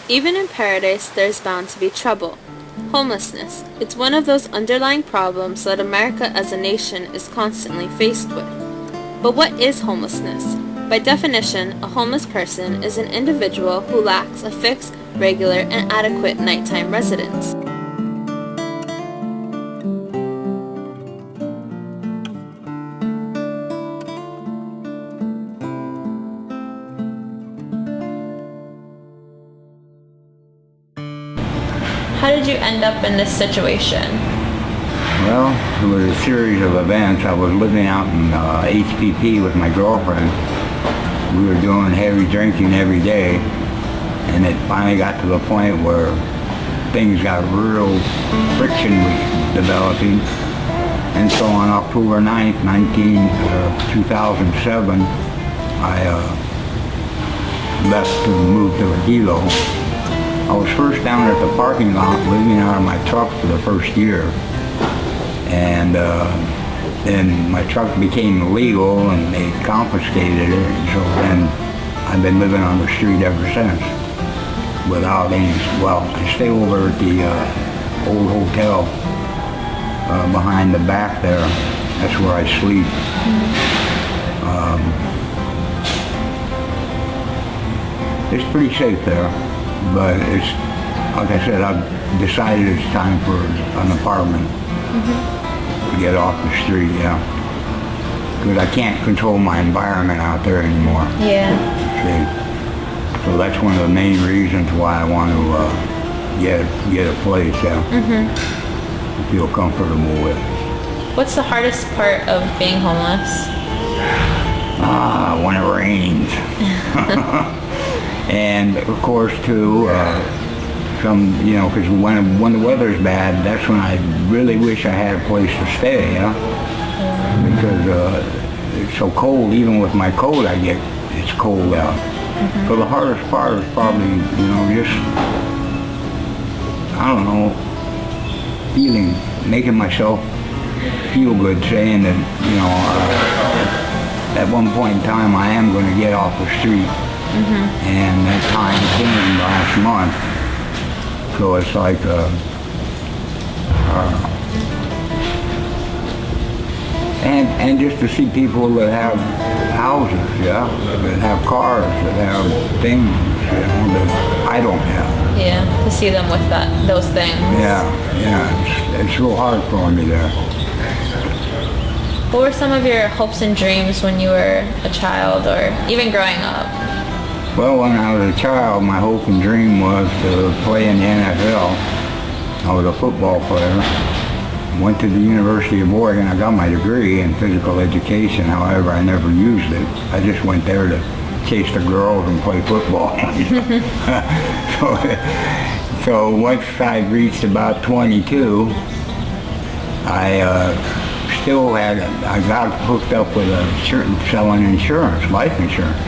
Even in paradise, there's bound to be trouble. Homelessness. It's one of those underlying problems that America as a nation is constantly faced with. But what is homelessness? By definition, a homeless person is an individual who lacks a fixed, regular, and adequate nighttime residence. How did you end up in this situation? Well, it was a series of events. I was living out in HPP with my girlfriend. We were doing heavy drinking every day, and it finally got to the point where things got real, friction was developing. And so on October 9th, 2007, I left to move to Hilo. I was first down at the parking lot living out of my truck for the first year. And then my truck became illegal and they confiscated it. And so then I've been living on the street ever since without any, well, I stay over at the old hotel behind the back there. That's where I sleep. It's pretty safe there. But it's, like I said, I've decided it's time for an apartment to get off the street, yeah. Because I can't control my environment out there anymore. Yeah. See? So that's one of the main reasons why I want to get a place, yeah. To feel comfortable with. What's the hardest part of being homeless? When it rains. And of course too, because when the weather's bad, that's when I really wish I had a place to stay, yeah? Because it's so cold, even with my coat it's cold out. So the hardest part is probably, just, I don't know, making myself feel good, saying that, at one point in time I am going to get off the street. And that time came last month. So it's like, and just to see people that have houses, yeah, that have cars, that have things, that I don't have. Yeah, to see them with those things. Yeah, it's real hard for me there. What were some of your hopes and dreams when you were a child or even growing up? Well, when I was a child, my hope and dream was to play in the NFL. I was a football player. Went to the University of Oregon. I got my degree in physical education. However, I never used it. I just went there to chase the girls and play football. So once I reached about 22, I got hooked up with selling insurance, life insurance.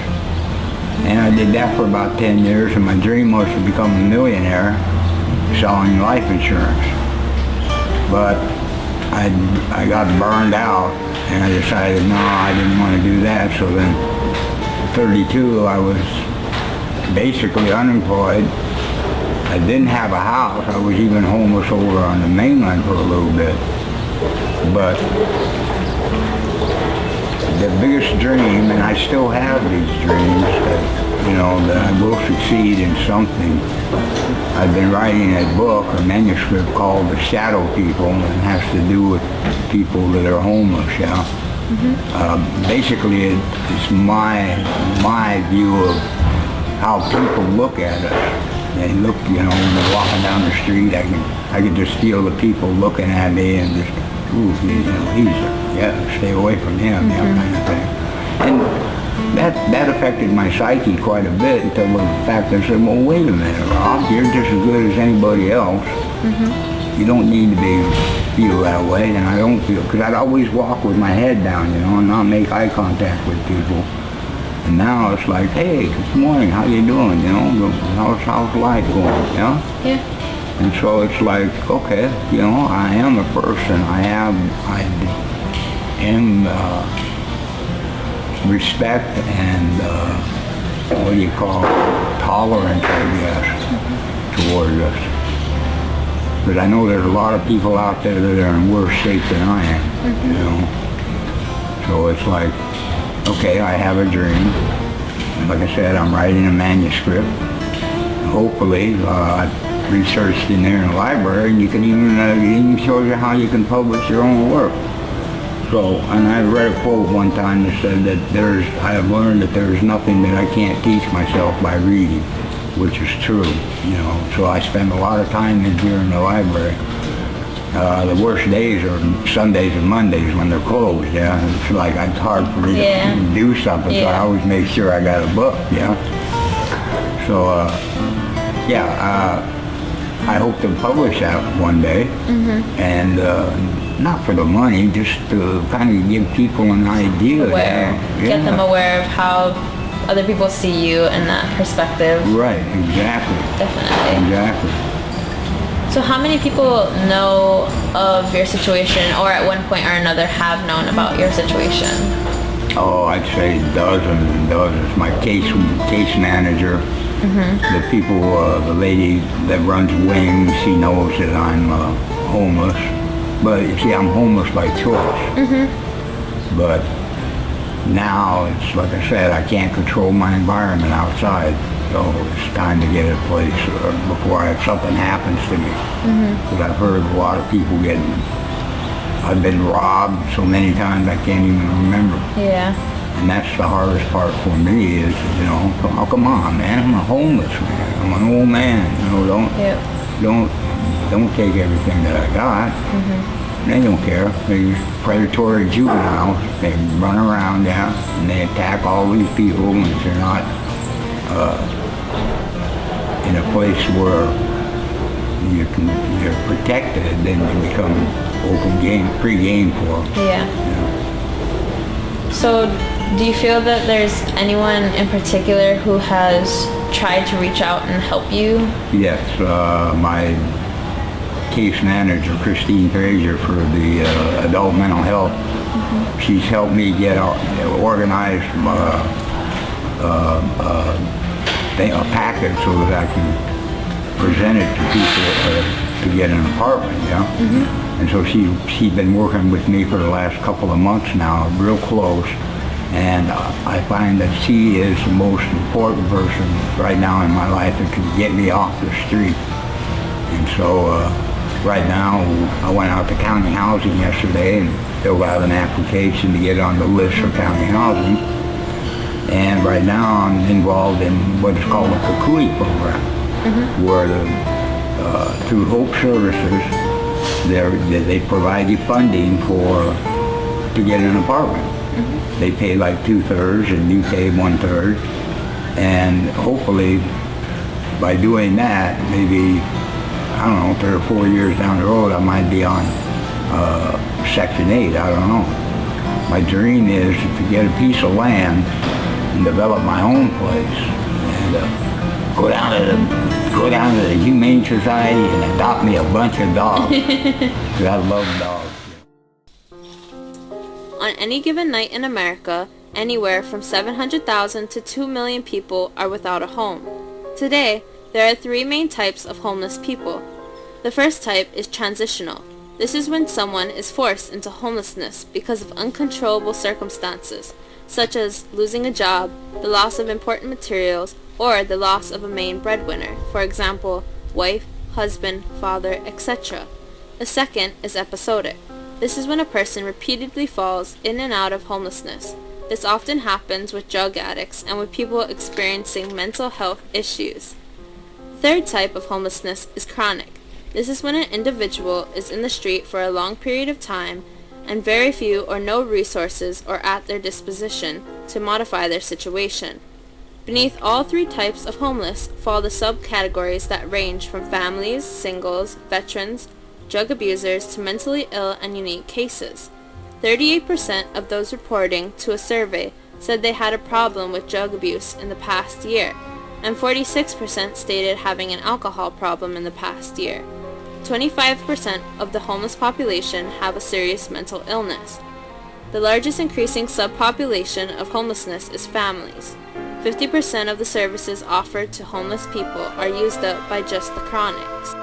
And I did that for about 10 years, and my dream was to become a millionaire selling life insurance. But I got burned out, and I decided, no, I didn't want to do that. So then, at 32, I was basically unemployed. I didn't have a house. I was even homeless over on the mainland for a little bit. But the biggest dream, and I still have these dreams, that I will succeed in something. I've been writing a book, a manuscript called The Shadow People, and it has to do with people that are homeless, yeah. Basically, it's my view of how people look at us. They look, when they're walking down the street, I can just feel the people looking at me and just, ooh, stay away from him, kind of thing. And that affected my psyche quite a bit until the fact that I said, well, wait a minute, Rob, you're just as good as anybody else. You don't need to feel that way, and I don't feel, because I'd always walk with my head down, and not make eye contact with people. And now it's like, hey, good morning, how you doing, how's life going, Yeah. And so it's like, okay, I am a person. I am respect and what do you call it, tolerance, I guess, towards us. But I know there's a lot of people out there that are in worse shape than I am, you know. So it's like, okay, I have a dream. Like I said, I'm writing a manuscript. Hopefully, I've researched in there in the library, and you can even show you how you can publish your own work. So, and I read a quote one time that said that I have learned that there's nothing that I can't teach myself by reading, which is true, you know. So I spend a lot of time in here in the library. The worst days are Sundays and Mondays when they're closed, yeah. It's like it's hard for me to do something, so I always make sure I got a book, yeah. So, I hope to publish that one day, and not for the money, just to kind of give people an idea. Get them aware of how other people see you in that perspective. Right, exactly. Definitely. Exactly. So how many people know of your situation, or at one point or another have known about your situation? Oh, I'd say dozens and dozens. My case manager, the people, the lady that runs Wings, she knows that I'm homeless. But you see, I'm homeless by choice. But now, it's like I said, I can't control my environment outside. So it's time to get a place before something happens to me. Because I've heard a lot of people I've been robbed so many times I can't even remember. Yeah. And that's the hardest part for me is, you know, oh, come on, man, I'm a homeless man. I'm an old man. You know, don't take everything that I got. They don't care. They're predatory juveniles. They run around, and they attack all these people, and if they're not in a place where you're protected, then you become free game for them. Yeah. So, do you feel that there's anyone in particular who has tried to reach out and help you? Yes, my case manager, Christine Frazier, for the adult mental health, she's helped me get organized a package so that I can present it to people to get an apartment, And so she's been working with me for the last couple of months now, real close, and I find that she is the most important person right now in my life that can get me off the street. And so right now, I went out to county housing yesterday and filled out an application to get on the list for county housing. And right now I'm involved in what is called the Kukui program, where through Hope Services, they provide you funding to get an apartment. They pay like 2/3 and you pay 1/3. And hopefully by doing that, maybe, I don't know, 3 or 4 years down the road, I might be on Section 8, I don't know. My dream is to get a piece of land and develop my own place, and go down to the Humane Society and adopt me a bunch of dogs. 'Cause I love dogs. On any given night in America, anywhere from 700,000 to 2 million people are without a home. Today, there are 3 main types of homeless people. The first type is transitional. This is when someone is forced into homelessness because of uncontrollable circumstances, such as losing a job, the loss of important materials, or the loss of a main breadwinner, for example, wife, husband, father, etc. The second is episodic. This is when a person repeatedly falls in and out of homelessness. This often happens with drug addicts and with people experiencing mental health issues. Third type of homelessness is chronic. This is when an individual is in the street for a long period of time and very few or no resources are at their disposition to modify their situation. Beneath all 3 types of homeless fall the subcategories that range from families, singles, veterans, drug abusers to mentally ill and unique cases. 38% of those reporting to a survey said they had a problem with drug abuse in the past year, and 46% stated having an alcohol problem in the past year. 25% of the homeless population have a serious mental illness. The largest increasing subpopulation of homelessness is families. 50% of the services offered to homeless people are used up by just the chronics.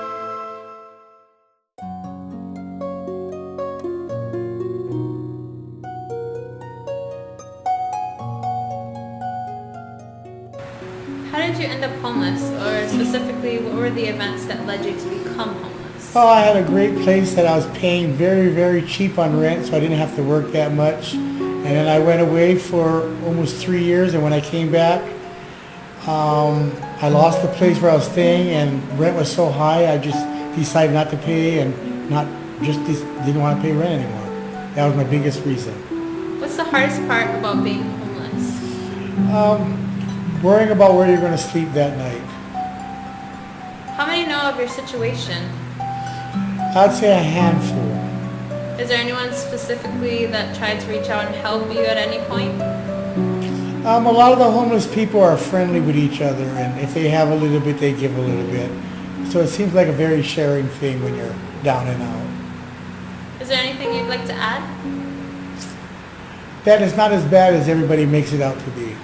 How did you end up homeless, or specifically, what were the events that led you to become homeless? Well, I had a great place that I was paying very, very cheap on rent, so I didn't have to work that much. And then I went away for almost 3 years, and when I came back, I lost the place where I was staying, and rent was so high, I just decided not to pay and didn't want to pay rent anymore. That was my biggest reason. What's the hardest part about being homeless? Worrying about where you're going to sleep that night. How many know of your situation? I'd say a handful. Is there anyone specifically that tried to reach out and help you at any point? A lot of the homeless people are friendly with each other, and if they have a little bit, they give a little bit. So it seems like a very sharing thing when you're down and out. Is there anything you'd like to add? That is not as bad as everybody makes it out to be.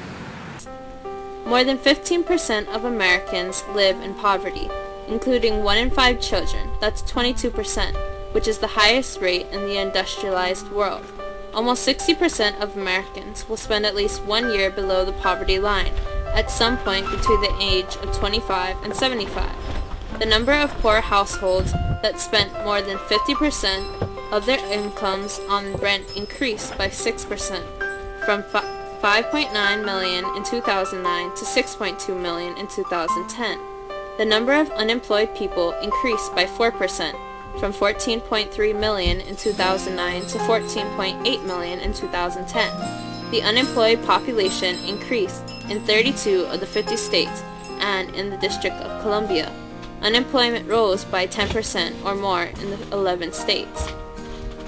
More than 15% of Americans live in poverty, including 1 in 5 children. That's 22%, which is the highest rate in the industrialized world. Almost 60% of Americans will spend at least 1 year below the poverty line, at some point between the age of 25 and 75. The number of poor households that spent more than 50% of their incomes on rent increased by 6%, from 5.9 million in 2009 to 6.2 million in 2010. The number of unemployed people increased by 4%, from 14.3 million in 2009 to 14.8 million in 2010. The unemployed population increased in 32 of the 50 states and in the District of Columbia. Unemployment rose by 10% or more in the 11 states.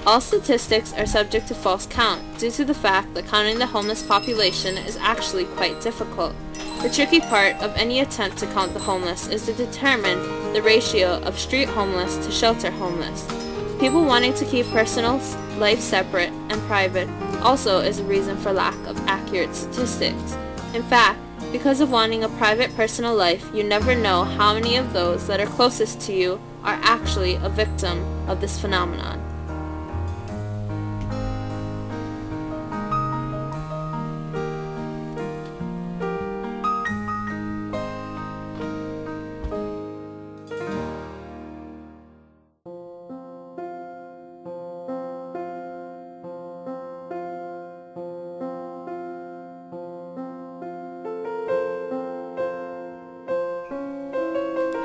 All statistics are subject to false count due to the fact that counting the homeless population is actually quite difficult. The tricky part of any attempt to count the homeless is to determine the ratio of street homeless to shelter homeless. People wanting to keep personal life separate and private also is a reason for lack of accurate statistics. In fact, because of wanting a private personal life, you never know how many of those that are closest to you are actually a victim of this phenomenon.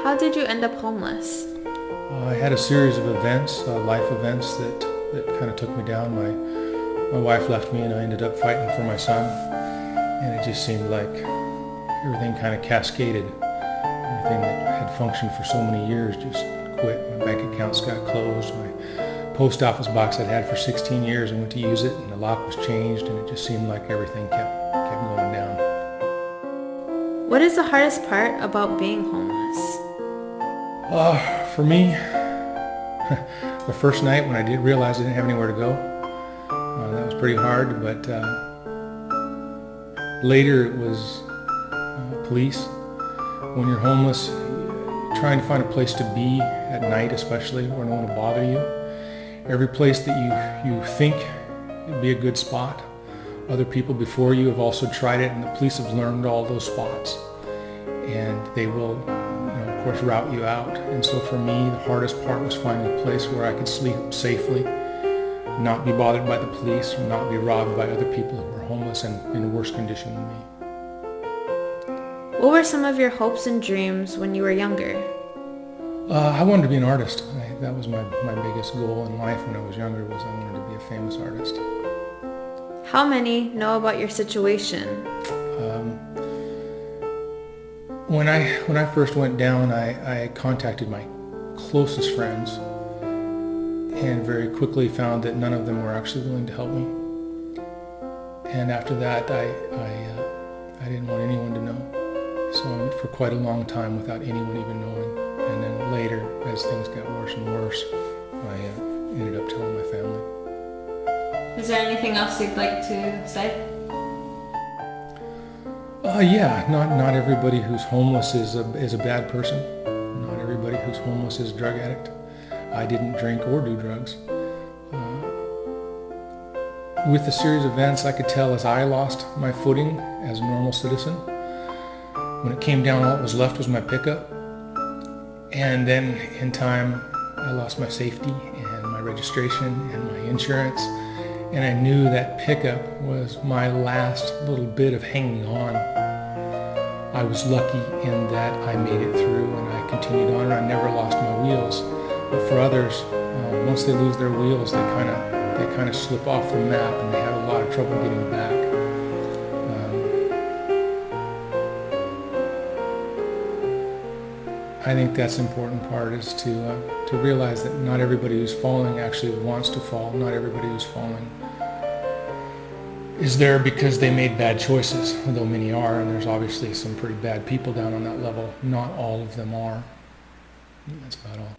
How did you end up homeless? I had a series of events, life events that kind of took me down. My wife left me and I ended up fighting for my son. And it just seemed like everything kind of cascaded. Everything that had functioned for so many years just quit. My bank accounts got closed. My post office box I'd had for 16 years, I went to use it and the lock was changed, and it just seemed like everything kept going down. What is the hardest part about being homeless? For me, the first night when I did realize I didn't have anywhere to go, that was pretty hard, but later it was police. When you're homeless, trying to find a place to be at night especially, where no one will bother you. Every place that you think would be a good spot, other people before you have also tried it, and the police have learned all those spots. And they will, of course, route you out. And so for me, the hardest part was finding a place where I could sleep safely, not be bothered by the police, or not be robbed by other people who were homeless and in a worse condition than me. What were some of your hopes and dreams when you were younger? I wanted to be an artist. That was my biggest goal in life when I was younger, was I wanted to be a famous artist. How many know about your situation? When I first went down, I contacted my closest friends and very quickly found that none of them were actually willing to help me. And after that, I didn't want anyone to know. So I went for quite a long time without anyone even knowing. And then later, as things got worse and worse, I ended up telling my family. Is there anything else you'd like to say? Yeah, not everybody who's homeless is a bad person. Not everybody who's homeless is a drug addict. I didn't drink or do drugs. With the series of events, I could tell as I lost my footing as a normal citizen. When it came down, all that was left was my pickup. And then in time, I lost my safety and my registration and my insurance. And I knew that pickup was my last little bit of hanging on. I was lucky in that I made it through and I continued on and I never lost my wheels. But for others, once they lose their wheels, they kind of slip off the map and they have a lot of trouble getting back. I think that's the important part, is to realize that not everybody who's falling actually wants to fall. Not everybody who's falling is there because they made bad choices, though many are, and there's obviously some pretty bad people down on that level. Not all of them are. That's about all.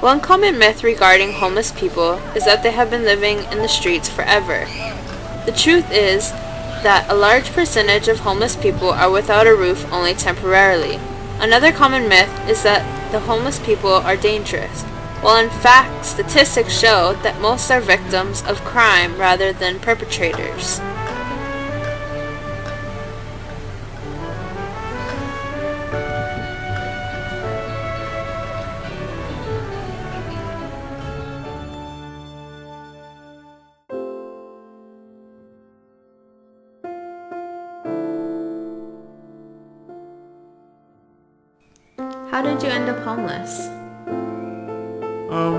One common myth regarding homeless people is that they have been living in the streets forever. The truth is that a large percentage of homeless people are without a roof only temporarily. Another common myth is that the homeless people are dangerous, while in fact statistics show that most are victims of crime rather than perpetrators. How did you end up homeless?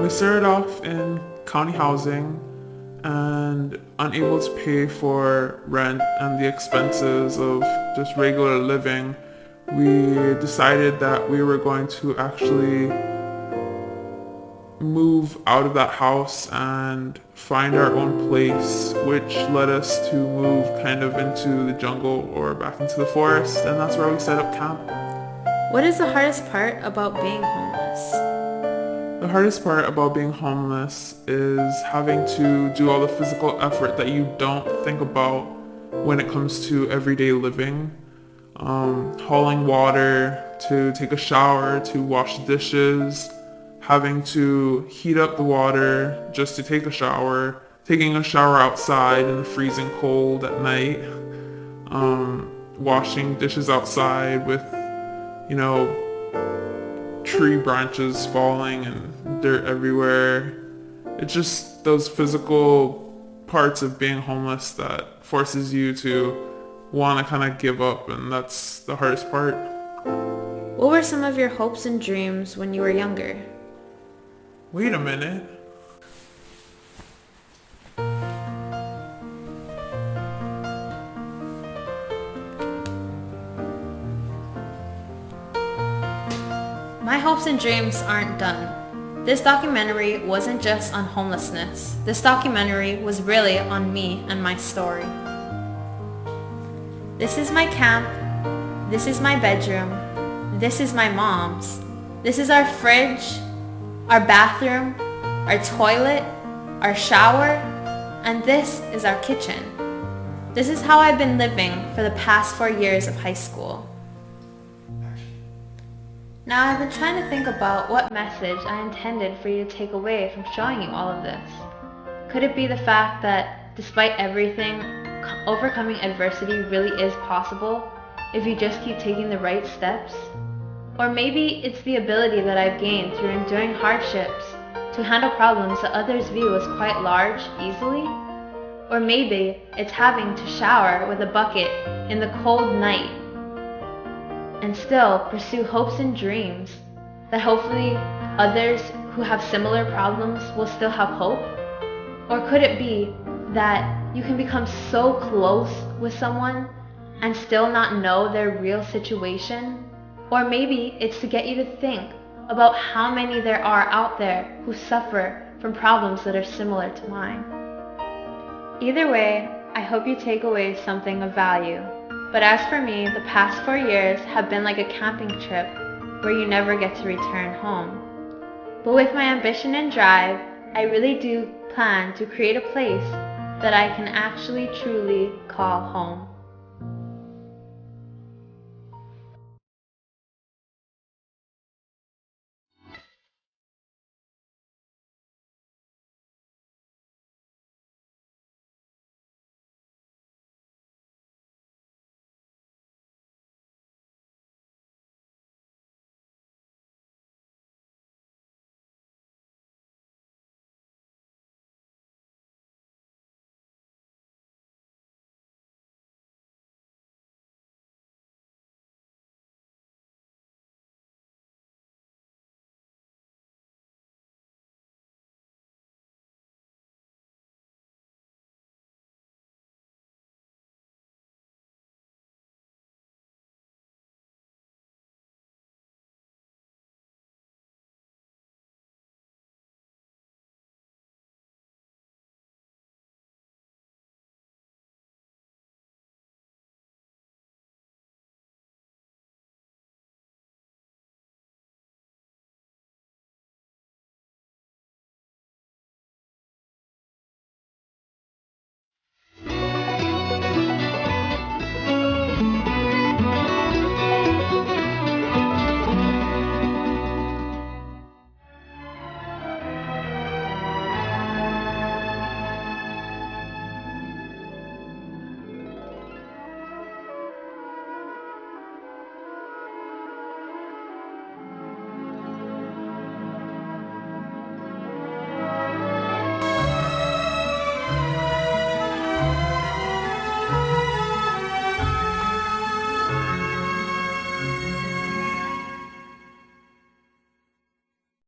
We started off in county housing and unable to pay for rent and the expenses of just regular living. We decided that we were going to actually move out of that house and find our own place, which led us to move kind of into the jungle or back into the forest, and that's where we set up camp. What is the hardest part about being homeless? The hardest part about being homeless is having to do all the physical effort that you don't think about when it comes to everyday living. Hauling water, to take a shower, to wash dishes, having to heat up the water just to take a shower, taking a shower outside in the freezing cold at night, washing dishes outside with tree branches falling and dirt everywhere. It's just those physical parts of being homeless that forces you to want to kind of give up, and that's the hardest part. What were some of your hopes and dreams when you were younger? Wait a minute. My hopes and dreams aren't done. This documentary wasn't just on homelessness. This documentary was really on me and my story. This is my camp. This is my bedroom. This is my mom's. This is our fridge, our bathroom, our toilet, our shower, and this is our kitchen. This is how I've been living for the past 4 years of high school. Now I've been trying to think about what message I intended for you to take away from showing you all of this. Could it be the fact that despite everything, overcoming adversity really is possible if you just keep taking the right steps? Or maybe it's the ability that I've gained through enduring hardships to handle problems that others view as quite large easily? Or maybe it's having to shower with a bucket in the cold night and still pursue hopes and dreams that hopefully others who have similar problems will still have hope? Or could it be that you can become so close with someone and still not know their real situation? Or maybe it's to get you to think about how many there are out there who suffer from problems that are similar to mine. Either way, I hope you take away something of value. But as for me, the past 4 years have been like a camping trip where you never get to return home. But with my ambition and drive, I really do plan to create a place that I can actually truly call home.